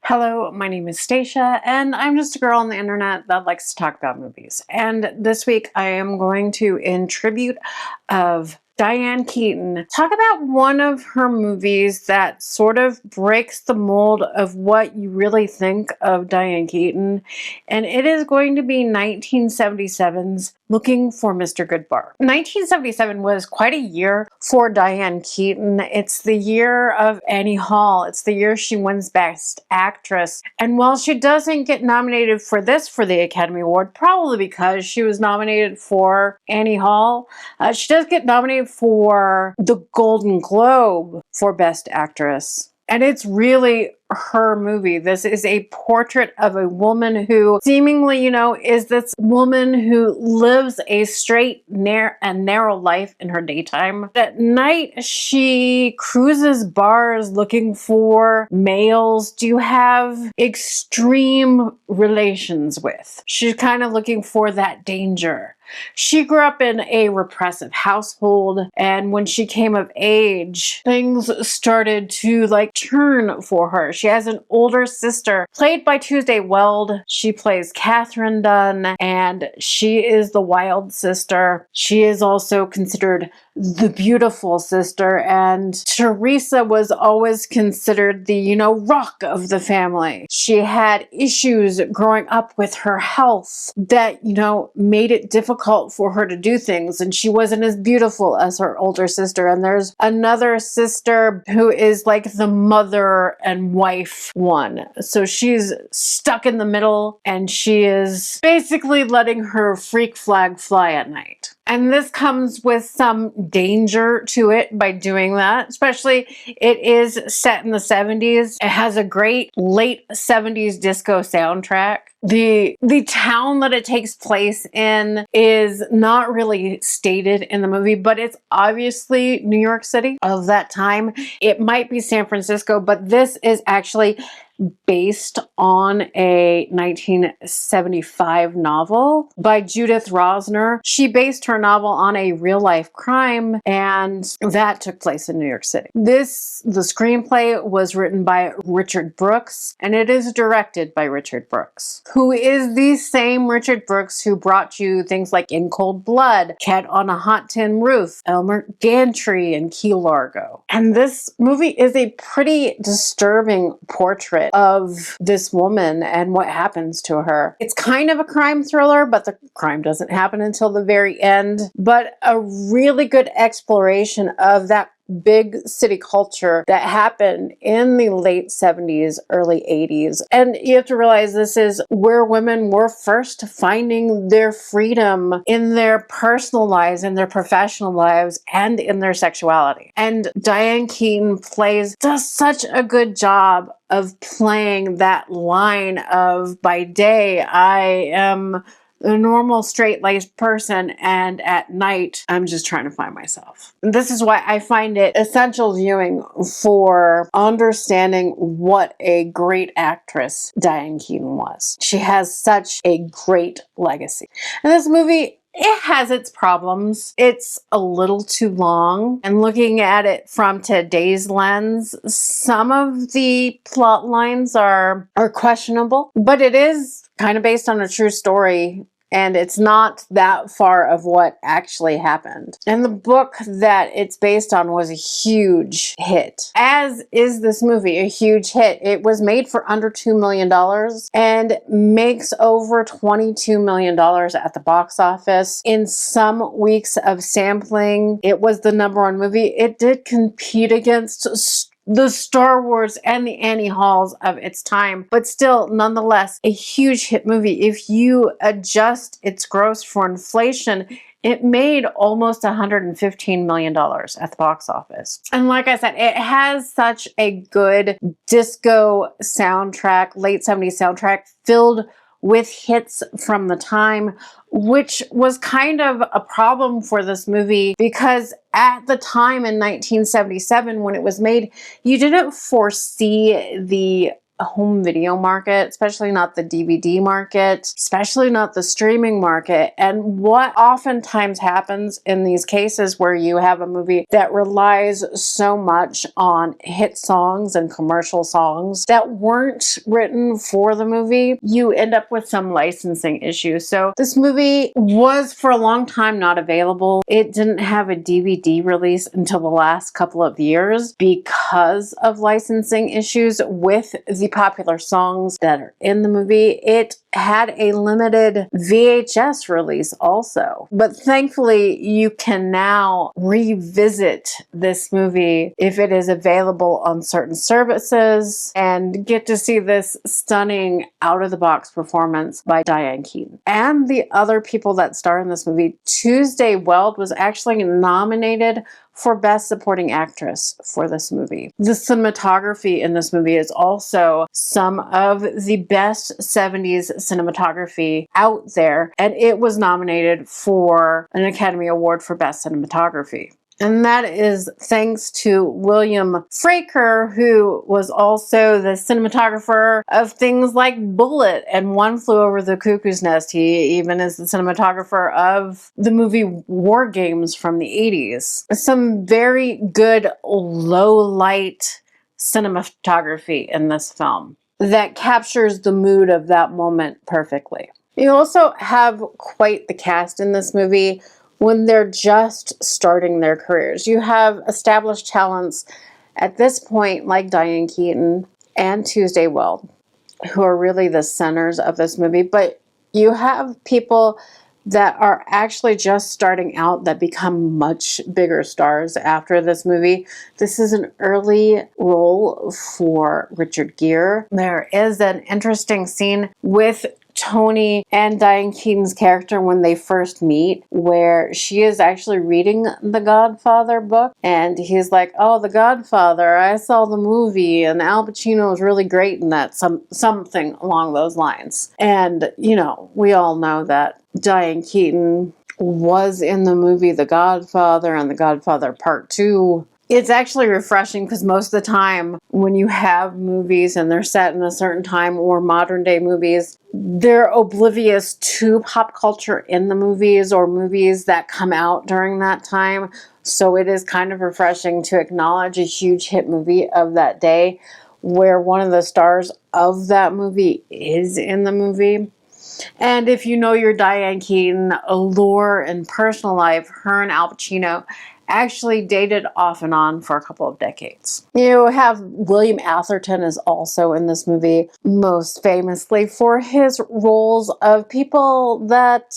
Hello, my name is Stacia, and I'm just a girl on the internet that likes to talk about movies. And this week I am going to, in tribute of Diane Keaton, talk about one of her movies that sort of breaks the mold of what you really think of Diane Keaton. And it is going to be 1977's Looking for Mr. Goodbar. 1977 was quite a year for Diane Keaton. It's the year of Annie Hall. It's the year she wins Best Actress. And while she doesn't get nominated for the Academy Award, probably because she was nominated for Annie Hall, she does get nominated for the Golden Globe for Best Actress. And it's really her movie. This is a portrait of a woman who seemingly, is this woman who lives a straight and narrow life in her daytime. At night, she cruises bars looking for males to have extreme relations with. She's kind of looking for that danger. She grew up in a repressive household, and when she came of age, things started to turn for her. She has an older sister played by Tuesday Weld. She plays Catherine Dunn, and she is the wild sister. She is also considered the beautiful sister, and Teresa was always considered the, rock of the family. She had issues growing up with her health that, made it difficult for her to do things, and she wasn't as beautiful as her older sister. And there's another sister who is like the mother and wife one. So she's stuck in the middle, and she is basically letting her freak flag fly at night. And this comes with some danger to it by doing that, especially it is set in the 70s. It has a great late 70s disco soundtrack. The town that it takes place in is not really stated in the movie, but it's obviously New York City of that time. It might be San Francisco, but this is actually based on a 1975 novel by Judith Rossner. She based her novel on a real-life crime, and that took place in New York City. The screenplay was written by Richard Brooks, and it is directed by Richard Brooks, who is the same Richard Brooks who brought you things like In Cold Blood, Cat on a Hot Tin Roof, Elmer Gantry, and Key Largo. And this movie is a pretty disturbing portrait of this woman and what happens to her. It's kind of a crime thriller, but the crime doesn't happen until the very end. But a really good exploration of that big city culture that happened in the late 70s, early 80s. And you have to realize this is where women were first finding their freedom in their personal lives, in their professional lives, and in their sexuality. And Diane Keaton does such a good job of playing that line of, by day, I am a normal straight-laced person, and at night, I'm just trying to find myself. And this is why I find it essential viewing for understanding what a great actress Diane Keaton was. She has such a great legacy. And this movie, it has its problems. It's a little too long. And looking at it from today's lens, some of the plot lines are questionable, but it is kind of based on a true story, and it's not that far of what actually happened. And the book that it's based on was a huge hit, as is this movie, a huge hit. It was made for under $2 million and makes over $22 million at the box office. In some weeks of sampling, it was the #1 movie. It did compete against the Star Wars and the Annie Halls of its time, but still, nonetheless, a huge hit movie. If you adjust its gross for inflation, it made almost $115 million at the box office. And like I said, it has such a good disco soundtrack, late 70s soundtrack, filled with hits from the time, which was kind of a problem for this movie because at the time in 1977 when it was made, you didn't foresee the home video market, especially not the DVD market, especially not the streaming market. And what oftentimes happens in these cases where you have a movie that relies so much on hit songs and commercial songs that weren't written for the movie, you end up with some licensing issues. So this movie was for a long time not available. It didn't have a DVD release until the last couple of years because of licensing issues with the popular songs that are in the movie. It had a limited VHS release also. But thankfully, you can now revisit this movie if it is available on certain services and get to see this stunning out-of-the-box performance by Diane Keaton. And the other people that star in this movie, Tuesday Weld was actually nominated for Best Supporting Actress for this movie. The cinematography in this movie is also some of the best 70s cinematography out there, and it was nominated for an Academy Award for Best Cinematography. And that is thanks to William Fraker, who was also the cinematographer of things like Bullet and One Flew Over the Cuckoo's Nest. He even is the cinematographer of the movie War Games from the 80s. Some very good low light cinematography in this film that captures the mood of that moment perfectly. You also have quite the cast in this movie when they're just starting their careers. You have established talents at this point like Diane Keaton and Tuesday Weld, who are really the centers of this movie, but you have people that are actually just starting out that become much bigger stars after this movie. This is an early role for Richard Gere. There is an interesting scene with Tony and Diane Keaton's character when they first meet, where she is actually reading the Godfather book, and he's like, "Oh, the Godfather, I saw the movie, and Al Pacino was really great in that," something along those lines. And, you know, we all know that Diane Keaton was in the movie The Godfather and The Godfather Part 2. It's actually refreshing because most of the time when you have movies and they're set in a certain time, or modern day movies, they're oblivious to pop culture in the movies or movies that come out during that time. So it is kind of refreshing to acknowledge a huge hit movie of that day where one of the stars of that movie is in the movie. And if you know your Diane Keaton allure in personal life, her and Al Pacino actually dated off and on for a couple of decades. You have William Atherton is also in this movie, most famously for his roles of people that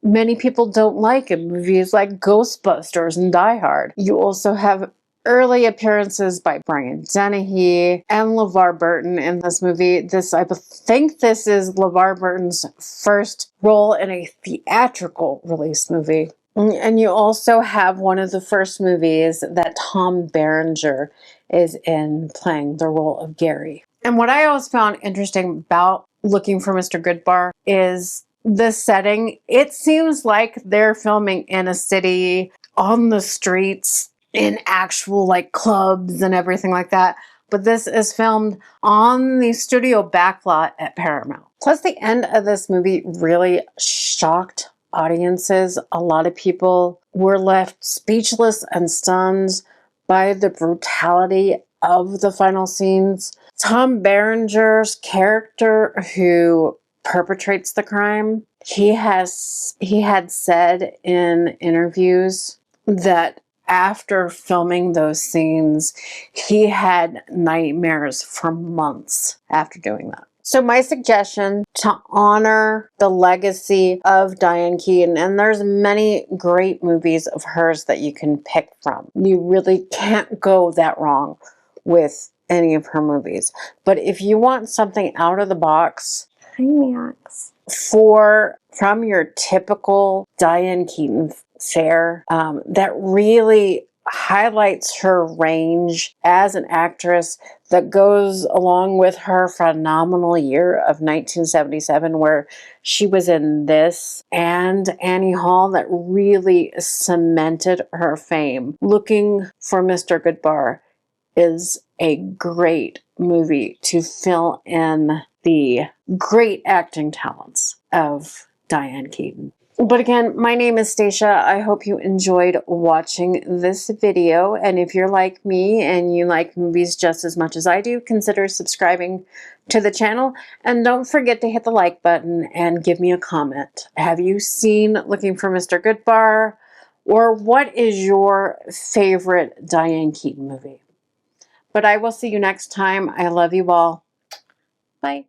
many people don't like in movies like Ghostbusters and Die Hard. You also have early appearances by Brian Denehey and Lavar Burton in this movie. I think this is Lavar Burton's first role in a theatrical release movie. And you also have one of the first movies that Tom Berenger is in, playing the role of Gere. And what I always found interesting about Looking for Mr. Goodbar is the setting. It seems like they're filming in a city, on the streets, in actual like clubs and everything like that. But this is filmed on the studio backlot at Paramount. Plus, the end of this movie really shocked audiences. A lot of people were left speechless and stunned by the brutality of the final scenes. Tom Berenger's character, who perpetrates the crime, he had said in interviews that after filming those scenes, he had nightmares for months after doing that. So my suggestion to honor the legacy of Diane Keaton, and there's many great movies of hers that you can pick from. You really can't go that wrong with any of her movies. But if you want something out of the box, from your typical Diane Keaton fare, that really highlights her range as an actress, that goes along with her phenomenal year of 1977, where she was in this and Annie Hall, that really cemented her fame. Looking for Mr. Goodbar is a great movie to fill in the great acting talents of Diane Keaton. But again, my name is Stacia. I hope you enjoyed watching this video. And if you're like me and you like movies just as much as I do, consider subscribing to the channel. And don't forget to hit the like button and give me a comment. Have you seen Looking for Mr. Goodbar? Or what is your favorite Diane Keaton movie? But I will see you next time. I love you all. Bye.